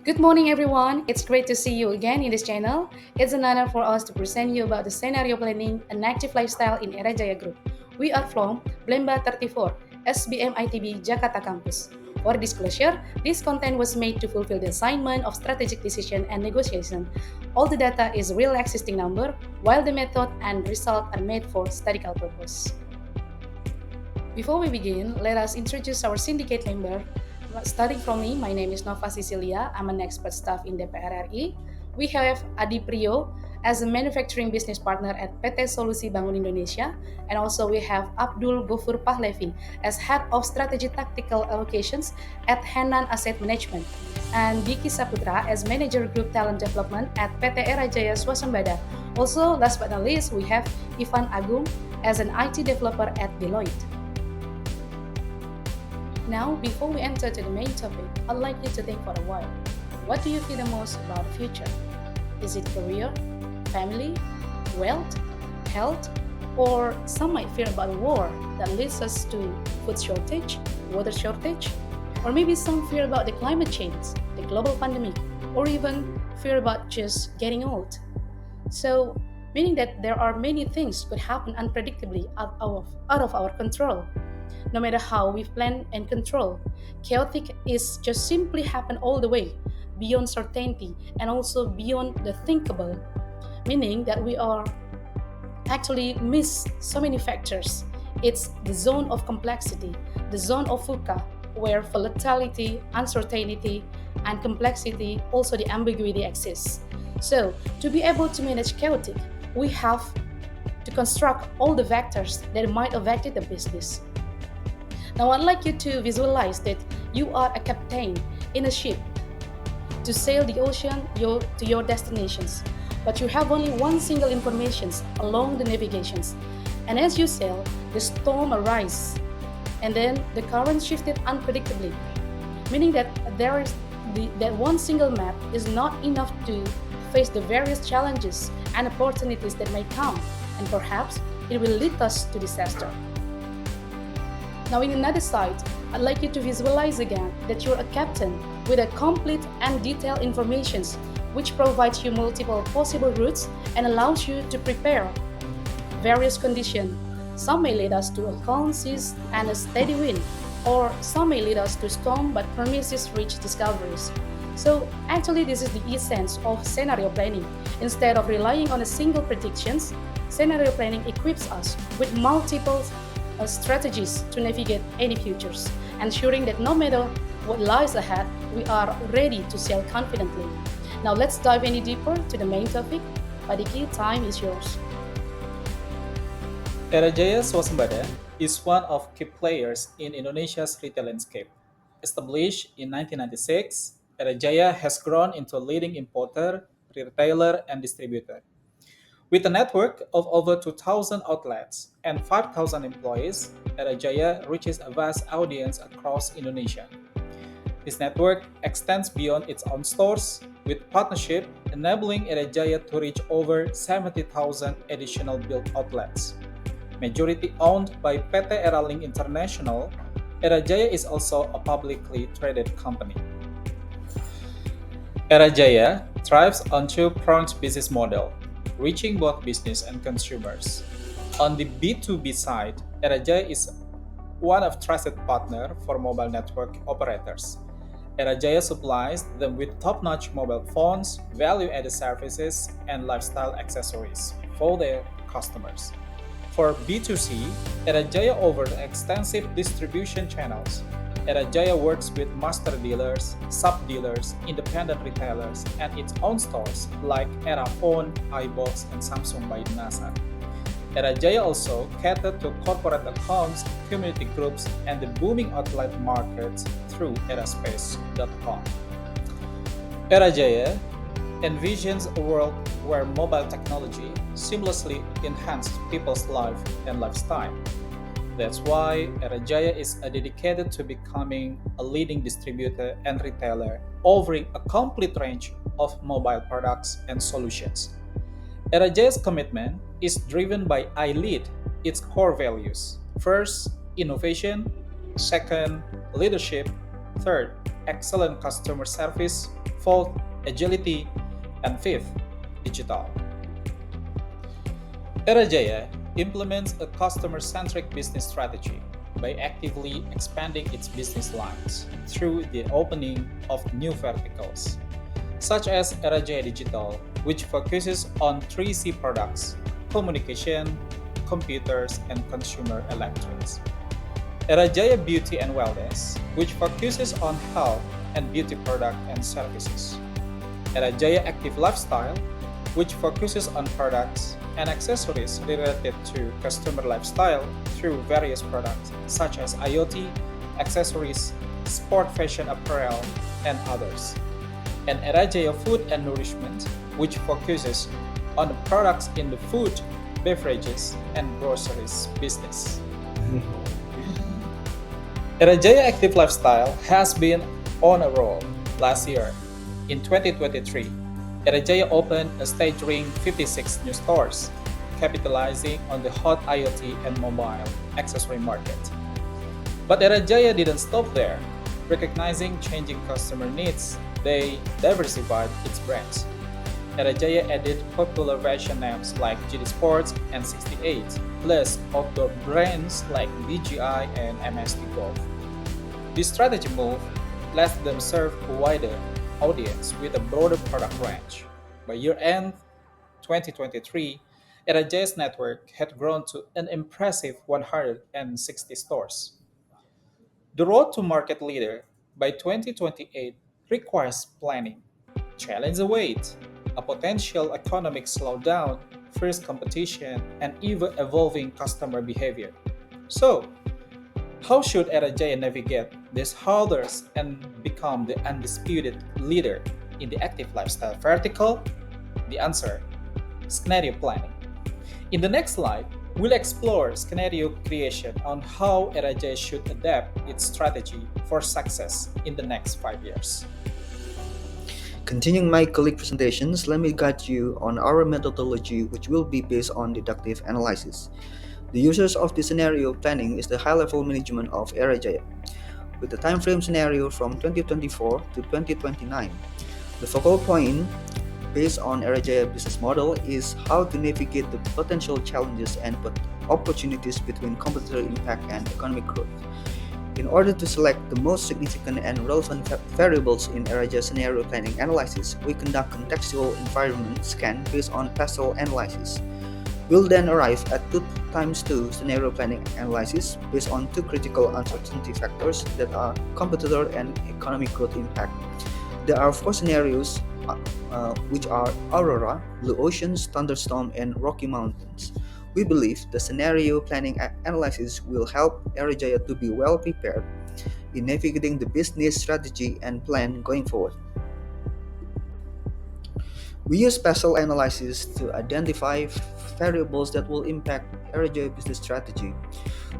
Good morning, everyone. It's great to see you again in this channel. It's an honor for us to present you about the scenario planning and active lifestyle in Erajaya Group. We are from Blemba 34, SBM ITB Jakarta Campus. For disclosure, this content was made to fulfill the assignment of strategic decision and negotiation. All the data is real existing number, while the method and result are made for statistical purpose. Before we begin, let us introduce our syndicate member. Starting from me, my name is Nova Cecilia. I'm an expert staff in DPR RI. We have Adi Priyo as a manufacturing business partner at PT Solusi Bangun Indonesia. And also we have Abdul Gofur Pahlevi as head of strategy tactical allocations at Henan Asset Management. And Diki Saputra as manager group talent development at PT Erajaya Swasembada. Also, last but not least, we have Ivan Agung as an IT developer at Deloitte. Now, before we enter to the main topic, I'd like you to think for a while. What do you fear the most about the future? Is it career, family, wealth, health, or some might fear about war that leads us to food shortage, water shortage, or maybe some fear about the climate change, the global pandemic, or even fear about just getting old. So, meaning that there are many things could happen unpredictably out of our control. No matter how we plan and control, chaotic is just simply happen all the way, beyond certainty and also beyond the thinkable, meaning that we are actually miss so many factors. It's the zone of complexity, the zone of VUCA, where volatility, uncertainty, and complexity, also the ambiguity exists. So, to be able to manage chaotic, we have to construct all the vectors that might affect the business. Now, I'd like you to visualize that you are a captain in a ship to sail the ocean to your destinations, but you have only one single information along the navigations. And as you sail, the storm arises, and then the current shifted unpredictably, meaning that that one single map is not enough to face the various challenges and opportunities that may come, and perhaps it will lead us to disaster. Now, in another side, I'd like you to visualize again that you're a captain with a complete and detailed information which provides you multiple possible routes and allows you to prepare various conditions. Some may lead us to a calm seas and a steady wind, or some may lead us to storm but promises rich discoveries. So actually this is the essence of scenario planning. Instead of relying on a single predictions, scenario planning equips us with multiple strategies to navigate any futures, ensuring that no matter what lies ahead, we are ready to sail confidently. Now let's dive any deeper to the main topic. Padiki, time is yours. Erajaya Swasembada is one of key players in Indonesia's retail landscape. Established in 1996, Erajaya has grown into a leading importer, retailer, and distributor. With a network of over 2,000 outlets and 5,000 employees, Erajaya reaches a vast audience across Indonesia. This network extends beyond its own stores, with partnership enabling Erajaya to reach over 70,000 additional built outlets. Majority owned by PT Eralink International, Erajaya is also a publicly traded company. Erajaya thrives on two-pronged business model, reaching both business and consumers. On the B2B side, Erajaya is one of trusted partner for mobile network operators. Erajaya supplies them with top-notch mobile phones, value-added services, and lifestyle accessories for their customers. For B2C, Erajaya offers extensive distribution channels. Erajaya works with master dealers, sub-dealers, independent retailers, and its own stores like Erafone, iBox, and Samsung by NASA. Erajaya also caters to corporate accounts, community groups, and the booming outlet markets through eraspace.com. Erajaya envisions a world where mobile technology seamlessly enhances people's life and lifestyle. That's why Erajaya is dedicated to becoming a leading distributor and retailer, offering a complete range of mobile products and solutions. Erajaya's commitment is driven by I Lead, its core values. First, innovation. Second, leadership. Third, excellent customer service. Fourth, agility. And fifth, digital. Erajaya implements a customer centric business strategy by actively expanding its business lines through the opening of new verticals, such as Erajaya Digital, which focuses on 3C products: communication, computers, and consumer electronics. Erajaya Beauty and Wellness, which focuses on health and beauty product and services. Erajaya Active Lifestyle, which focuses on products and accessories related to customer lifestyle through various products such as IoT, accessories, sport fashion apparel, and others. And Erajaya Food and Nourishment, which focuses on the products in the food, beverages, and groceries business. Erajaya Active Lifestyle has been on a roll last year. In 2023, Erajaya opened a staggering 56 new stores, capitalizing on the hot IoT and mobile accessory market. But Erajaya didn't stop there. Recognizing changing customer needs, they diversified its brands. Erajaya added popular fashion names like GD Sports and 68, plus outdoor brands like BGI and MST Golf. This strategy move lets them serve a wider audience with a broader product range. By year end 2023, Erajaya's network had grown to an impressive 160 stores. The road to market leader by 2028 requires planning. Challenge await, a potential economic slowdown, fierce competition, and even evolving customer behavior. So, how should Erajaya navigate these hurdles and become the undisputed leader in the active lifestyle vertical? The answer: scenario planning. In the next slide, we'll explore scenario creation on how Erajaya should adapt its strategy for success in the next 5 years. Continuing my colleague presentations, let me guide you on our methodology, which will be based on deductive analysis. The users of the scenario planning is the high-level management of Erajaya, with the timeframe scenario from 2024 to 2029. The focal point, based on Erajaya business model, is how to navigate the potential challenges and opportunities between competitor impact and economic growth. In order to select the most significant and relevant variables in Erajaya scenario planning analysis, we conduct contextual environment scan based on Pestal analysis. We'll then arrive at 2 times 2 scenario planning analysis based on 2 critical uncertainty factors that are competitor and economic growth impact. There are 4 scenarios which are Aurora, Blue Oceans, Thunderstorm, and Rocky Mountains. We believe the scenario planning analysis will help Erajaya to be well prepared in navigating the business strategy and plan going forward. We use spatial analysis to identify variables that will impact Erajaya business strategy.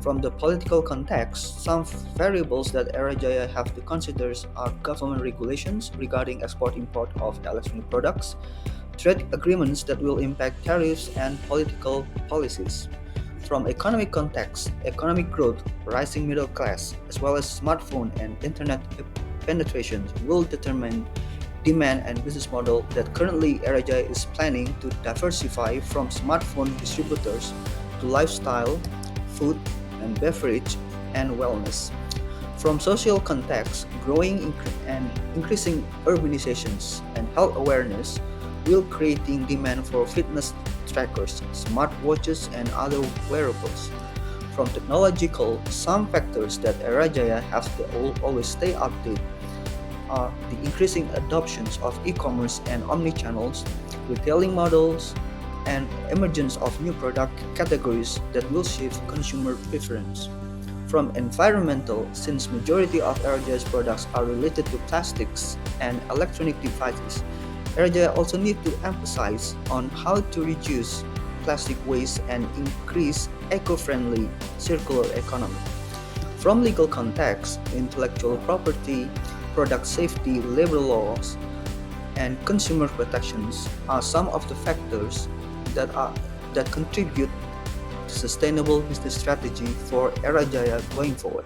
From the political context, some variables that Erajaya have to consider are government regulations regarding export-import of electronic products, trade agreements that will impact tariffs and political policies. From economic context, economic growth, rising middle class, as well as smartphone and internet penetration will determine demand and business model that currently Erajaya is planning to diversify from smartphone distributors to lifestyle, food and beverage, and wellness. From social context, growing and increasing urbanizations and health awareness will creating demand for fitness trackers, smartwatches, and other wearables. From technological, some factors that Erajaya have to always stay updated are the increasing adoptions of e-commerce and omni-channels, retailing models, and emergence of new product categories that will shift consumer preference. From environmental, since majority of Erajaya's products are related to plastics and electronic devices, Erajaya also need to emphasize on how to reduce plastic waste and increase eco-friendly circular economy. From legal context, intellectual property, product safety, labor laws, and consumer protections are some of the factors that contribute to sustainable business strategy for Erajaya going forward.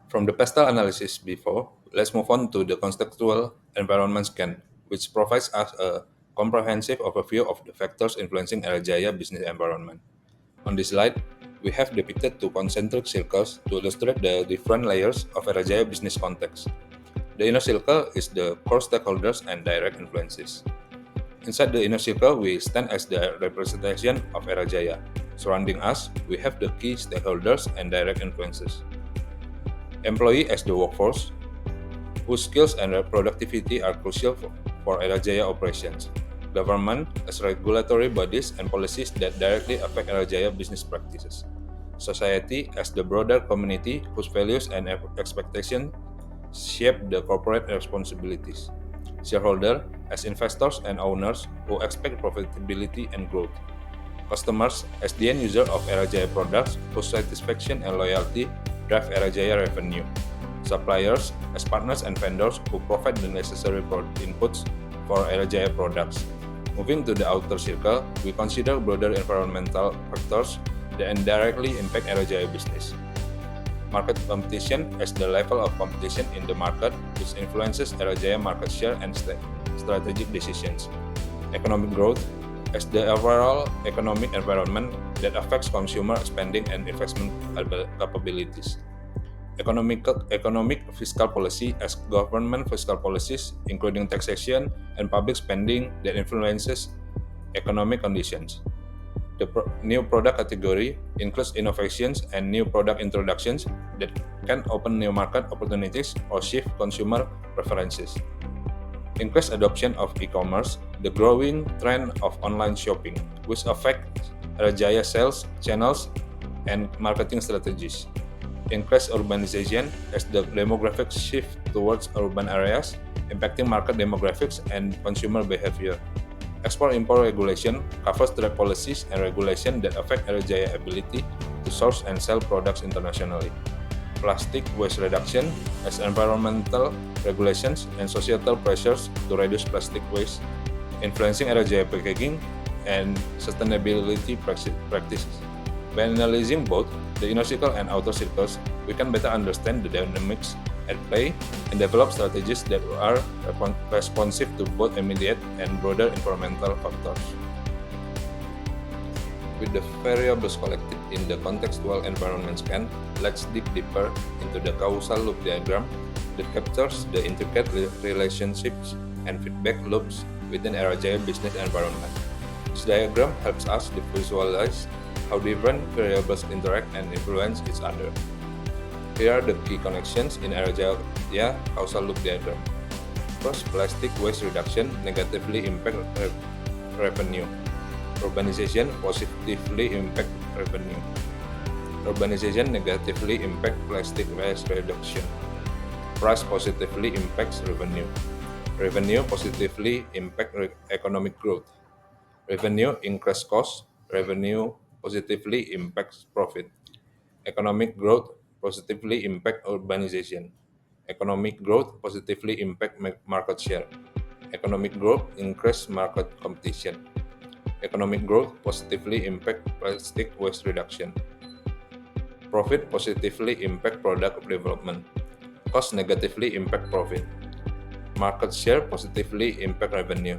From the Pestal analysis before, let's move on to the contextual environment scan, which provides us a comprehensive overview of the factors influencing Erajaya business environment. On this slide, we have depicted two concentric circles to illustrate the different layers of Erajaya business context. The inner circle is the core stakeholders and direct influences. Inside the inner circle, we stand as the representation of Erajaya. Surrounding us, we have the key stakeholders and direct influences. Employee as the workforce, whose skills and productivity are crucial for Erajaya operations. Government as regulatory bodies and policies that directly affect Erajaya business practices. Society as the broader community whose values and expectations shape the corporate responsibilities. Shareholder as investors and owners who expect profitability and growth. Customers as the end user of Erajaya products whose satisfaction and loyalty drive Erajaya revenue. Suppliers as partners and vendors who provide the necessary inputs for Erajaya products. Moving to the outer circle, we consider broader environmental factors that indirectly impact Erajaya business. Market competition as the level of competition in the market which influences Erajaya market share and strategic decisions. Economic growth as the overall economic environment that affects consumer spending and investment capabilities. Economic fiscal policy as government fiscal policies, including taxation and public spending that influences economic conditions. The new product category includes innovations and new product introductions that can open new market opportunities or shift consumer preferences. Increased adoption of e-commerce, the growing trend of online shopping, which affects Erajaya sales channels and marketing strategies. Increased urbanization as the demographics shift towards urban areas, impacting market demographics and consumer behavior. Export-import regulation covers trade policies and regulations that affect Erajaya ability to source and sell products internationally. Plastic waste reduction as environmental regulations and societal pressures to reduce plastic waste, influencing Erajaya packaging and sustainability practices. By analyzing both the inner circle and outer circles, we can better understand the dynamics at play and develop strategies that are responsive to both immediate and broader environmental factors. With the variables collected in the contextual environment scan, let's dig deeper into the causal loop diagram that captures the intricate relationships and feedback loops within Erajaya business environment. This diagram helps us to visualize how different variables interact and influence each other. Here are the key connections in Erajaya causal loop diagram. First, plastic waste reduction negatively impact revenue. Urbanization positively impact revenue. Urbanization negatively impact plastic waste reduction. Price positively impacts revenue. Revenue positively impact economic growth. Revenue increase cost. Revenue positively impacts profit. Economic growth positively impact urbanization. Economic growth positively impact market share. Economic growth increase market competition. Economic growth positively impact plastic waste reduction. Profit positively impact product development. Cost negatively impact profit. Market share positively impact revenue.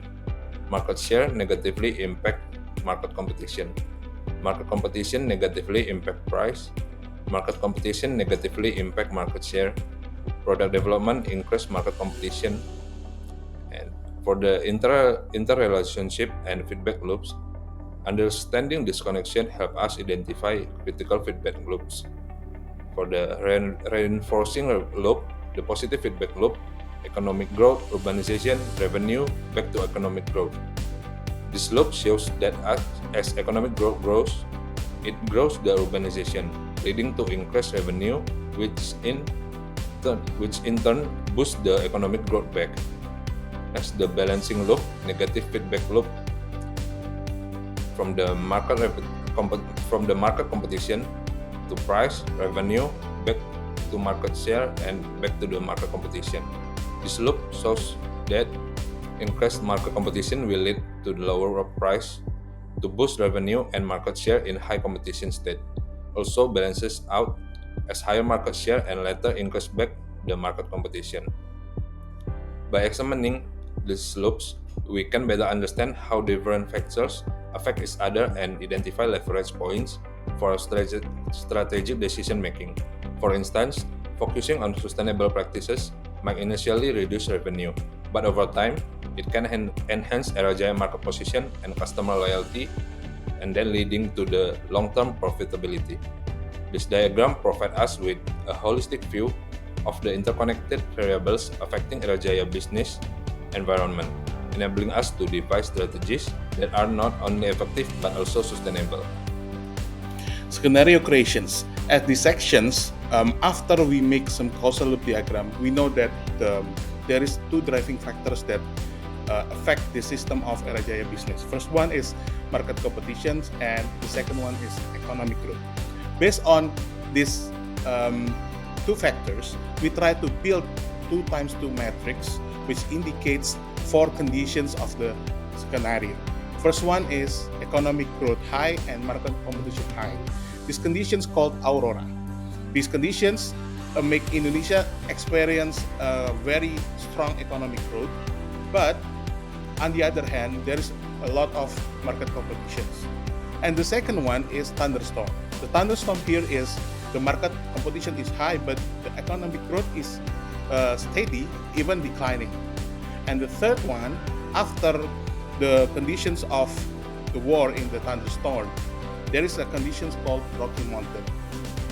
Market share negatively impact market competition. Market competition negatively impact price. Market competition negatively impact market share. Product development increase market competition. And for the interrelationship and feedback loops, understanding this connection help us identify critical feedback loops. For the reinforcing loop, the positive feedback loop, economic growth, urbanization, revenue, back to economic growth. This loop shows that as economic growth grows, it grows the urbanization, leading to increased revenue, which in turn boosts the economic growth back. Next, the balancing loop, negative feedback loop from the market competition to price, revenue, back to market share, and back to the market competition. This loop shows that increased market competition will lead to the lower price to boost revenue and market share in high competition state. Also balances out as higher market share and later increase back the market competition. By examining these slopes, we can better understand how different factors affect each other and identify leverage points for strategic decision making. For instance, focusing on sustainable practices might initially reduce revenue, but over time, it can enhance Erajaya market position and customer loyalty, and then leading to the long-term profitability. This diagram provides us with a holistic view of the interconnected variables affecting Erajaya business environment, enabling us to devise strategies that are not only effective but also sustainable. Scenario creations. At these sections, after we make some causal loop diagram, we know that there is two driving factors that affect the system of Erajaya business. First one is market competitions, and the second one is economic growth. Based on these two factors, we try to build 2 times 2 matrix, which indicates 4 conditions of the scenario. First one is economic growth high and market competition high. These conditions called Aurora. These conditions make Indonesia experience a very strong economic growth, but on the other hand, there is a lot of market competitions. And the second one is thunderstorm. The thunderstorm here is the market competition is high, but the economic growth is steady, even declining. And the third one, after the conditions of the war in the thunderstorm, there is a condition called Rocky Mountain.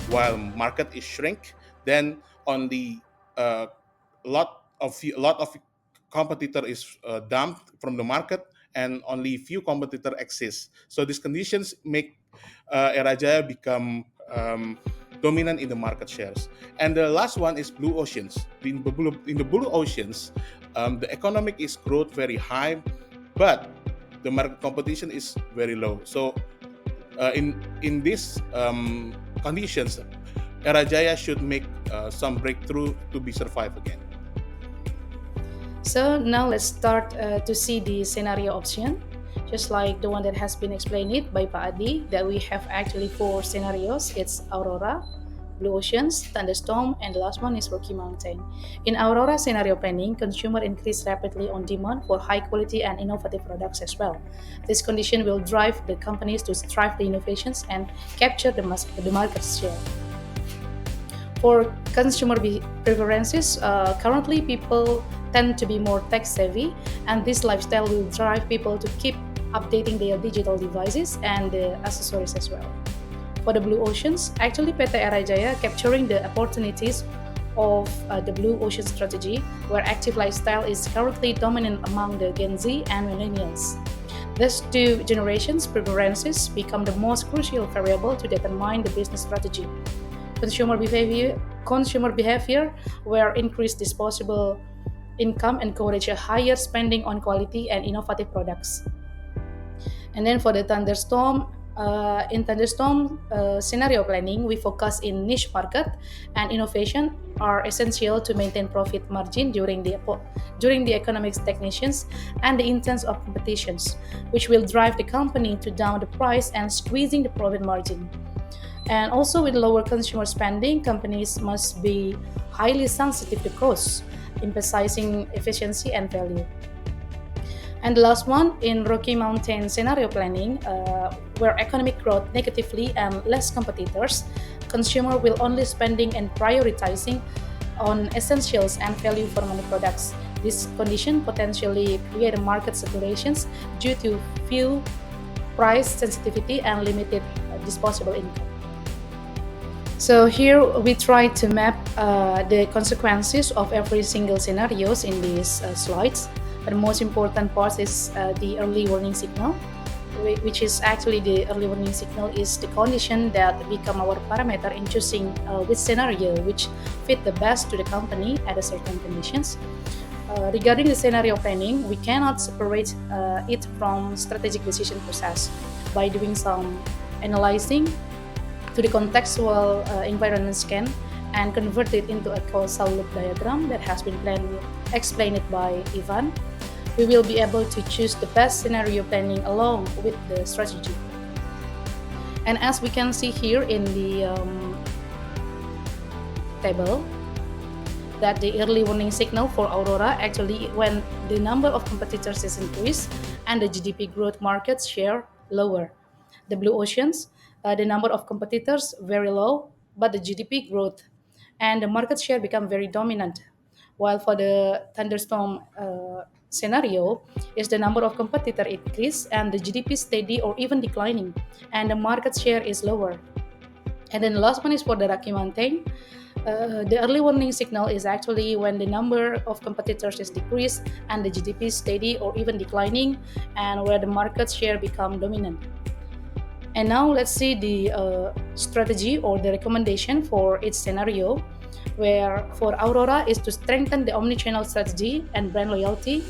While market is shrink, then only a lot of competitor is dumped from the market, and only few competitor exist. So these conditions make Erajaya become dominant in the market shares. And the last one is blue oceans. In the blue oceans, the economic is growth very high, but the market competition is very low. So in these conditions, Erajaya should make some breakthrough to be survive again. So now let's start to see the scenario option, just like the one that has been explained it by Pak Adi, that we have actually 4 scenarios. It's Aurora, Blue Oceans, Thunderstorm, and the last one is Rocky Mountain. In Aurora scenario planning, consumer increase rapidly on demand for high quality and innovative products as well. This condition will drive the companies to strive the innovations and capture the market share. For consumer preferences, currently people tend to be more tech savvy, and this lifestyle will drive people to keep updating their digital devices and the accessories as well. For the blue oceans, actually PT Erajaya capturing the opportunities of the blue ocean strategy, where active lifestyle is currently dominant among the Gen Z and millennials. These 2 generations' preferences become the most crucial variable to determine the business strategy. Consumer behavior, where increased disposable income encourage a higher spending on quality and innovative products. And then for the thunderstorm, in thunderstorm scenario planning, we focus in niche market, and innovation are essential to maintain profit margin during the economic stagnations and the intense of competitions, which will drive the company to down the price and squeezing the profit margin. And also with lower consumer spending, companies must be highly sensitive to costs, emphasizing efficiency and value. And the last one, in Rocky Mountain scenario planning, where economic growth negatively and less competitors, consumer will only spending and prioritizing on essentials and value for money products. This condition potentially create market saturations due to few price sensitivity and limited disposable income. So here we try to map the consequences of every single scenarios in these slides. But the most important part is the early warning signal, which is actually the early warning signal is the condition that become our parameter in choosing which scenario which fit the best to the company at a certain conditions. Regarding the scenario planning, we cannot separate it from strategic decision process by doing some analyzing to the contextual environment scan and convert it into a causal loop diagram that has been explained by Ivan. We will be able to choose the best scenario planning along with the strategy. And as we can see here in the table that the early warning signal for Aurora actually when the number of competitors is increased and the GDP growth market share lower. The blue oceans, the number of competitors very low, but the GDP growth and the market share become very dominant. While for the thunderstorm scenario, is the number of competitor increase and the GDP steady or even declining, and the market share is lower. And then the last one is for the Rocky Mountain. The early warning signal is actually when the number of competitors is decreased and the GDP is steady or even declining, and where the market share become dominant. And now let's see the strategy or the recommendation for each scenario. Where for Aurora is to strengthen the omnichannel strategy and brand loyalty,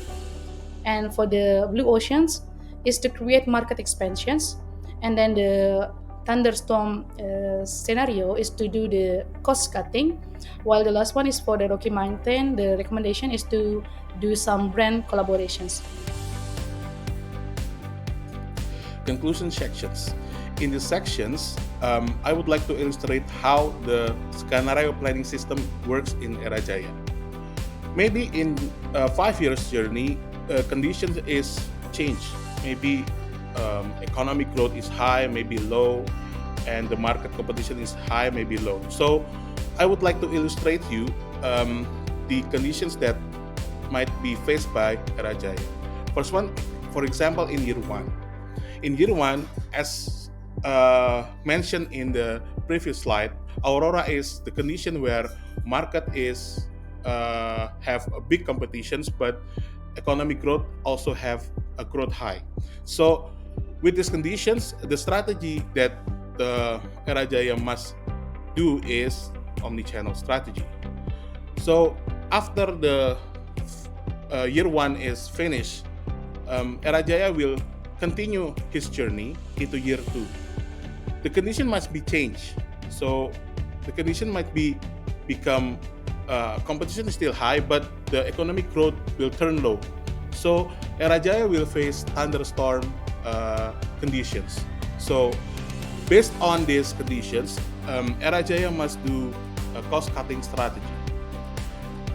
and for the blue oceans is to create market expansions, and then the thunderstorm scenario is to do the cost cutting, while the last one is for the Rocky Mountain, the recommendation is to do some brand collaborations. Conclusion sections. In the sections, I would like to illustrate how the scenario planning system works in Erajaya. Maybe in a 5 years journey, conditions is changed. Maybe economic growth is high, maybe low, and the market competition is high, maybe low. So I would like to illustrate you the conditions that might be faced by Erajaya. First one, for example, in year one. In year one, as mentioned in the previous slide, Aurora is the condition where market is have a big competitions, but economic growth also have a growth high. So with these conditions, the strategy that the Erajaya must do is omni-channel strategy. So after the year one is finished, Erajaya will continue his journey into year two. The condition must be changed. So the condition might be become competition is still high, but the economic growth will turn low. So Erajaya will face thunderstorm conditions. So based on these conditions, Erajaya must do a cost-cutting strategy.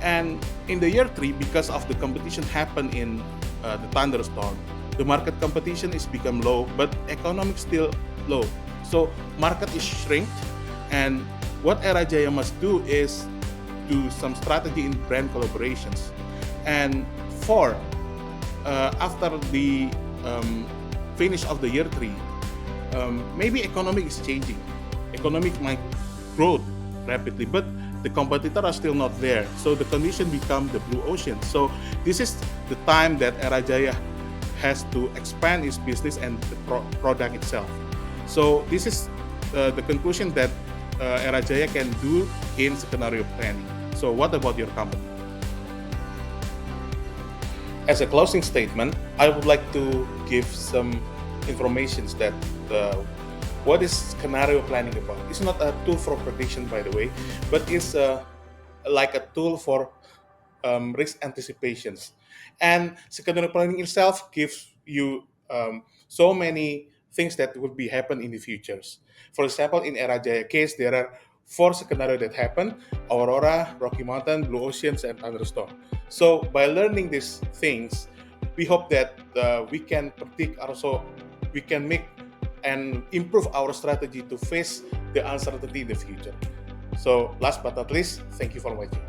And in the year three, because of the competition happen in the thunderstorm, the market competition is become low, but economic still low. So market is shrink, and what Erajaya must do is do some strategy in brand collaborations. And four, after the finish of the year three, maybe economic is changing. Economic might grow rapidly, but the competitors are still not there. So the condition become the blue ocean. So this is the time that Erajaya has to expand its business and the product itself. So this is the conclusion that Erajaya can do in scenario planning. So what about your company? As a closing statement, I would like to give some information that what is scenario planning about. It's not a tool for prediction, by the way, but it's like a tool for risk anticipations. And scenario planning itself gives you so many things that will be happen in the futures. For example, in Erajaya case, there are four scenarios that happen: Aurora, Rocky Mountain, Blue Oceans, and Thunderstorm. So by learning these things, we hope that we can predict, also we can make and improve our strategy to face the uncertainty in the future. So last but not least, thank you for watching.